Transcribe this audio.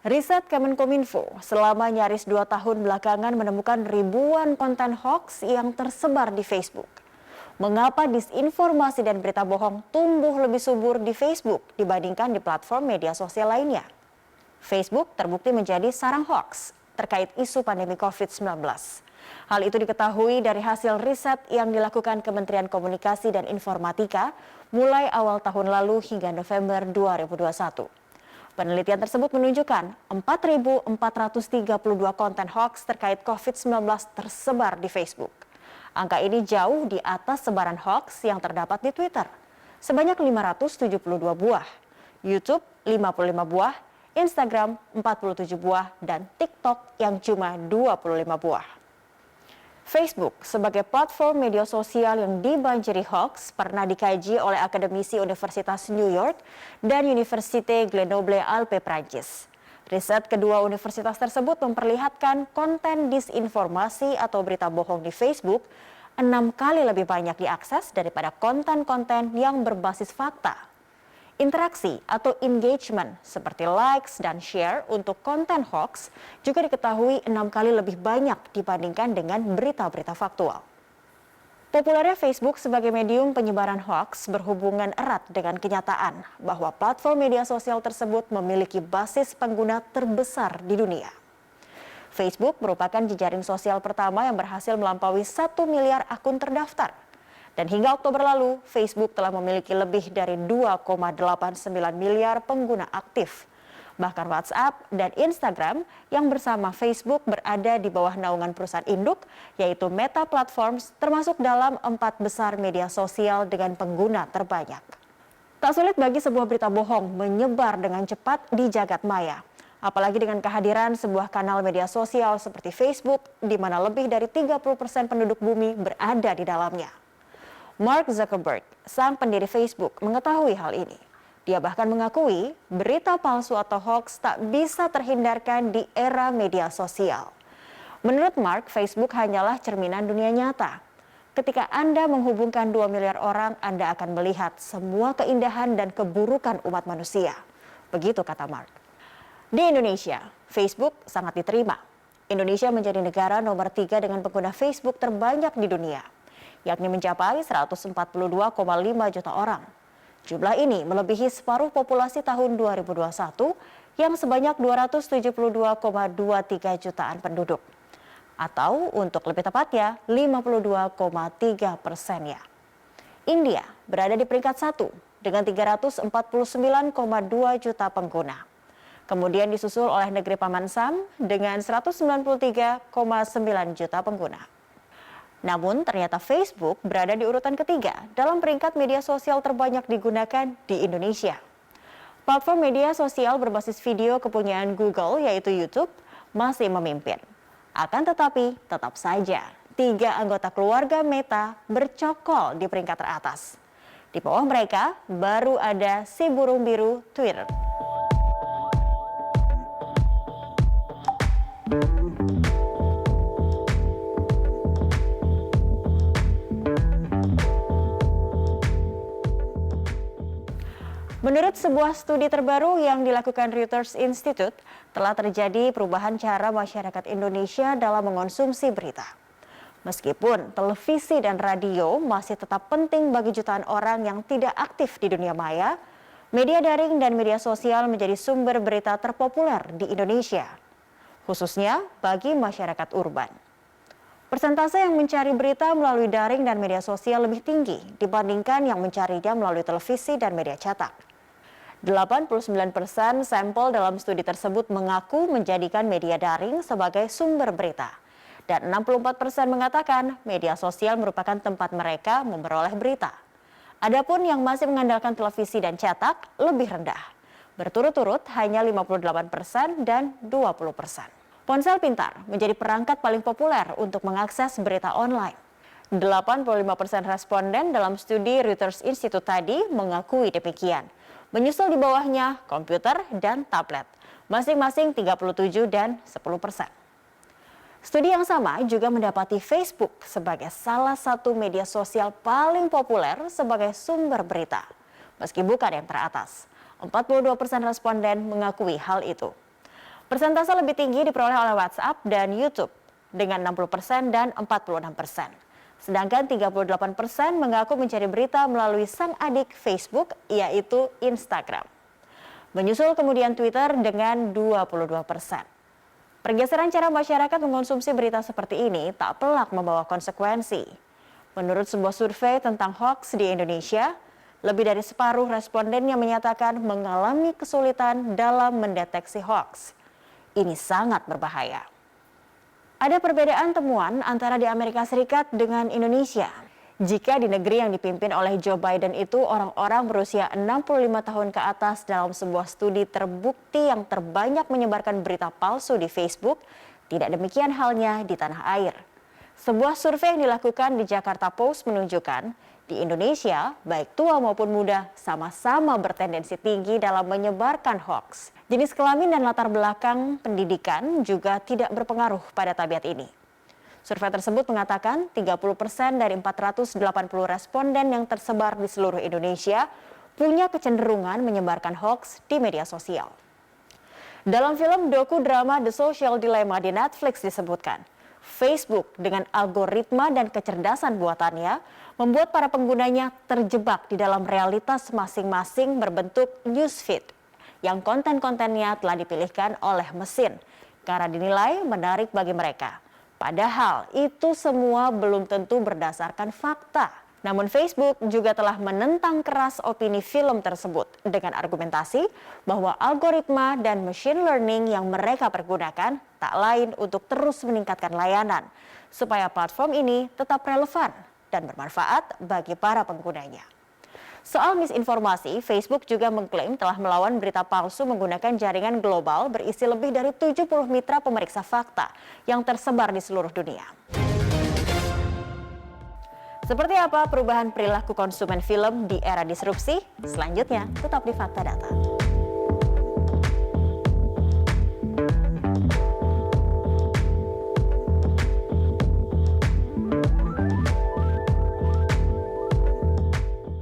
Riset Kemenkominfo selama nyaris 2 tahun belakangan menemukan ribuan konten hoax yang tersebar di Facebook. Mengapa disinformasi dan berita bohong tumbuh lebih subur di Facebook dibandingkan di platform media sosial lainnya? Facebook terbukti menjadi sarang hoax terkait isu pandemi COVID-19. Hal itu diketahui dari hasil riset yang dilakukan Kementerian Komunikasi dan Informatika mulai awal tahun lalu hingga November 2021. Penelitian tersebut menunjukkan 4.432 konten hoax terkait COVID-19 tersebar di Facebook. Angka ini jauh di atas sebaran hoax yang terdapat di Twitter, sebanyak 572 buah, YouTube 55 buah, Instagram 47 buah, dan TikTok yang cuma 25 buah. Facebook sebagai platform media sosial yang dibanjiri hoax pernah dikaji oleh akademisi Universitas New York dan Université Grenoble Alpes Prancis. Riset kedua universitas tersebut memperlihatkan konten disinformasi atau berita bohong di Facebook 6 kali lebih banyak diakses daripada konten-konten yang berbasis fakta. Interaksi atau engagement seperti likes dan share untuk konten hoax juga diketahui 6 kali lebih banyak dibandingkan dengan berita-berita faktual. Populernya Facebook sebagai medium penyebaran hoax berhubungan erat dengan kenyataan bahwa platform media sosial tersebut memiliki basis pengguna terbesar di dunia. Facebook merupakan jejaring sosial pertama yang berhasil melampaui 1 miliar akun terdaftar. Dan hingga Oktober lalu, Facebook telah memiliki lebih dari 2,89 miliar pengguna aktif. Bahkan WhatsApp dan Instagram yang bersama Facebook berada di bawah naungan perusahaan induk, yaitu Meta Platforms, termasuk dalam 4 besar media sosial dengan pengguna terbanyak. Tak sulit bagi sebuah berita bohong menyebar dengan cepat di jagat maya. Apalagi dengan kehadiran sebuah kanal media sosial seperti Facebook, di mana lebih dari 30% penduduk bumi berada di dalamnya. Mark Zuckerberg, sang pendiri Facebook, mengetahui hal ini. Dia bahkan mengakui berita palsu atau hoax tak bisa terhindarkan di era media sosial. Menurut Mark, Facebook hanyalah cerminan dunia nyata. Ketika Anda menghubungkan 2 miliar orang, Anda akan melihat semua keindahan dan keburukan umat manusia. Begitu kata Mark. Di Indonesia, Facebook sangat diterima. Indonesia menjadi negara nomor 3 dengan pengguna Facebook terbanyak di dunia, yakni mencapai 142,5 juta orang. Jumlah ini melebihi separuh populasi tahun 2021 yang sebanyak 272,23 jutaan penduduk. Atau untuk lebih tepatnya 52,3%-nya. India berada di peringkat 1 dengan 349,2 juta pengguna. Kemudian disusul oleh negeri Paman Sam dengan 193,9 juta pengguna. Namun ternyata Facebook berada di urutan ketiga dalam peringkat media sosial terbanyak digunakan di Indonesia. Platform media sosial berbasis video kepunyaan Google yaitu YouTube masih memimpin. Akan tetapi tetap saja 3 anggota keluarga Meta bercokol di peringkat teratas. Di bawah mereka baru ada si burung biru Twitter. Menurut sebuah studi terbaru yang dilakukan Reuters Institute, telah terjadi perubahan cara masyarakat Indonesia dalam mengonsumsi berita. Meskipun televisi dan radio masih tetap penting bagi jutaan orang yang tidak aktif di dunia maya, media daring dan media sosial menjadi sumber berita terpopuler di Indonesia, khususnya bagi masyarakat urban. Persentase yang mencari berita melalui daring dan media sosial lebih tinggi dibandingkan yang mencarinya melalui televisi dan media cetak. 89% sampel dalam studi tersebut mengaku menjadikan media daring sebagai sumber berita. Dan 64% mengatakan media sosial merupakan tempat mereka memperoleh berita. Adapun yang masih mengandalkan televisi dan cetak lebih rendah. Berturut-turut hanya 58% dan 20%. Ponsel pintar menjadi perangkat paling populer untuk mengakses berita online. 85% responden dalam studi Reuters Institute tadi mengakui demikian. Menyusul di bawahnya komputer dan tablet, masing-masing 37 dan 10%. Studi yang sama juga mendapati Facebook sebagai salah satu media sosial paling populer sebagai sumber berita, meski bukan yang teratas. 42% responden mengakui hal itu. Persentase lebih tinggi diperoleh oleh WhatsApp dan YouTube dengan 60% dan 46%. Sedangkan 38% mengaku mencari berita melalui sang adik Facebook, yaitu Instagram. Menyusul kemudian Twitter dengan 22%. Pergeseran cara masyarakat mengonsumsi berita seperti ini tak pelak membawa konsekuensi. Menurut sebuah survei tentang hoax di Indonesia, lebih dari separuh responden yang menyatakan mengalami kesulitan dalam mendeteksi hoax. Ini sangat berbahaya. Ada perbedaan temuan antara di Amerika Serikat dengan Indonesia. Jika di negeri yang dipimpin oleh Joe Biden itu orang-orang berusia 65 tahun ke atas dalam sebuah studi terbukti yang terbanyak menyebarkan berita palsu di Facebook, tidak demikian halnya di tanah air. Sebuah survei yang dilakukan di Jakarta Post menunjukkan di Indonesia, baik tua maupun muda sama-sama bertendensi tinggi dalam menyebarkan hoax. Jenis kelamin dan latar belakang pendidikan juga tidak berpengaruh pada tabiat ini. Survei tersebut mengatakan 30% dari 480 responden yang tersebar di seluruh Indonesia punya kecenderungan menyebarkan hoax di media sosial. Dalam film doku drama The Social Dilemma di Netflix disebutkan, Facebook dengan algoritma dan kecerdasan buatannya membuat para penggunanya terjebak di dalam realitas masing-masing berbentuk newsfeed yang konten-kontennya telah dipilihkan oleh mesin karena dinilai menarik bagi mereka. Padahal itu semua belum tentu berdasarkan fakta. Namun Facebook juga telah menentang keras opini film tersebut dengan argumentasi bahwa algoritma dan machine learning yang mereka pergunakan tak lain untuk terus meningkatkan layanan supaya platform ini tetap relevan dan bermanfaat bagi para penggunanya. Soal misinformasi, Facebook juga mengklaim telah melawan berita palsu menggunakan jaringan global berisi lebih dari 70 mitra pemeriksa fakta yang tersebar di seluruh dunia. Seperti apa perubahan perilaku konsumen film di era disrupsi? Selanjutnya, tetap di Fakta Data.